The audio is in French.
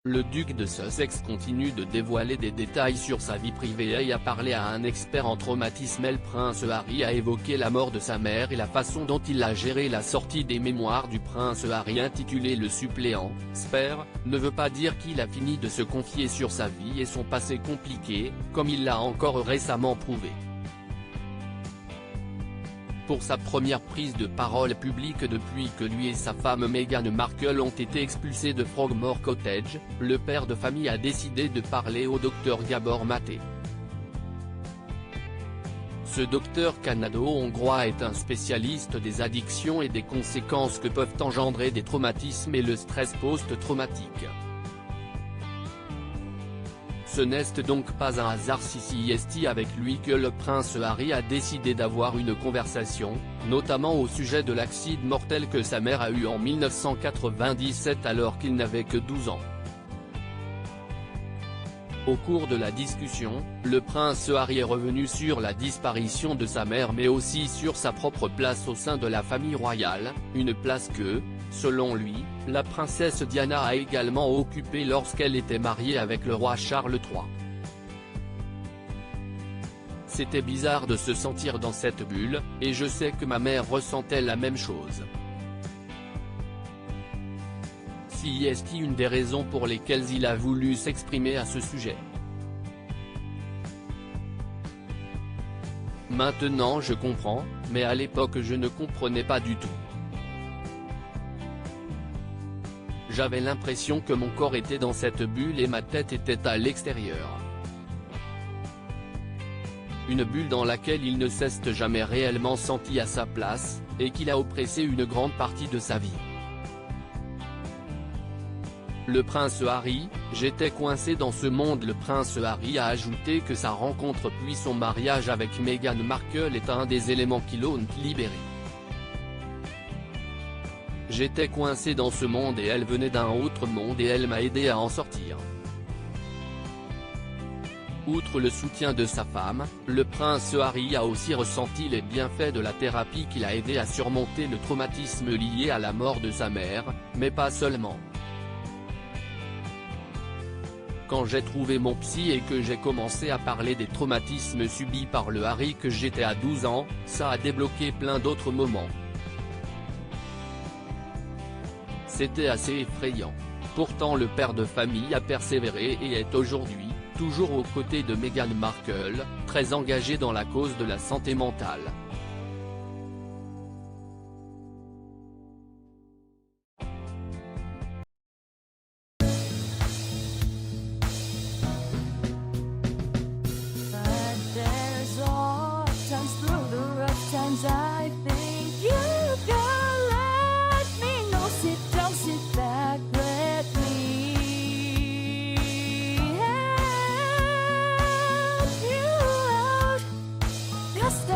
Le duc de Sussex continue de dévoiler des détails sur sa vie privée et a parlé à un expert en traumatisme. Le prince Harry a évoqué la mort de sa mère et la façon dont il a géré la sortie des mémoires du prince Harry intitulé Le suppléant. Spare ne veut pas dire qu'il a fini de se confier sur sa vie et son passé compliqué, comme il l'a encore récemment prouvé. Pour sa première prise de parole publique depuis que lui et sa femme Meghan Markle ont été expulsés de Frogmore Cottage, le père de famille a décidé de parler au docteur Gabor Maté. Ce docteur canado-hongrois est un spécialiste des addictions et des conséquences que peuvent engendrer des traumatismes et le stress post-traumatique. Ce n'est donc pas un hasard si c'est avec lui que le prince Harry a décidé d'avoir une conversation, notamment au sujet de l'accident mortel que sa mère a eu en 1997 alors qu'il n'avait que 12 ans. Au cours de la discussion, le prince Harry est revenu sur la disparition de sa mère mais aussi sur sa propre place au sein de la famille royale, une place que, selon lui, la princesse Diana a également occupée lorsqu'elle était mariée avec le roi Charles III. C'était bizarre de se sentir dans cette bulle, et je sais que ma mère ressentait la même chose. C'est une des raisons pour lesquelles il a voulu s'exprimer à ce sujet. Maintenant je comprends, mais à l'époque je ne comprenais pas du tout. J'avais l'impression que mon corps était dans cette bulle et ma tête était à l'extérieur. Une bulle dans laquelle il ne s'est jamais réellement senti à sa place, et qu'il a oppressé une grande partie de sa vie. Le prince Harry, j'étais coincé dans ce monde. Le prince Harry a ajouté que sa rencontre puis son mariage avec Meghan Markle est un des éléments qui l'ont libéré. J'étais coincé dans ce monde et elle venait d'un autre monde et elle m'a aidé à en sortir. Outre le soutien de sa femme, le prince Harry a aussi ressenti les bienfaits de la thérapie qui l'a aidé à surmonter le traumatisme lié à la mort de sa mère, mais pas seulement. Quand j'ai trouvé mon psy et que j'ai commencé à parler des traumatismes subis par le Harry que j'étais à 12 ans, ça a débloqué plein d'autres moments. C'était assez effrayant. Pourtant le père de famille a persévéré et est aujourd'hui, toujours aux côtés de Meghan Markle, très engagé dans la cause de la santé mentale. I think you can let me know. Sit down, sit back, let me help you out. Just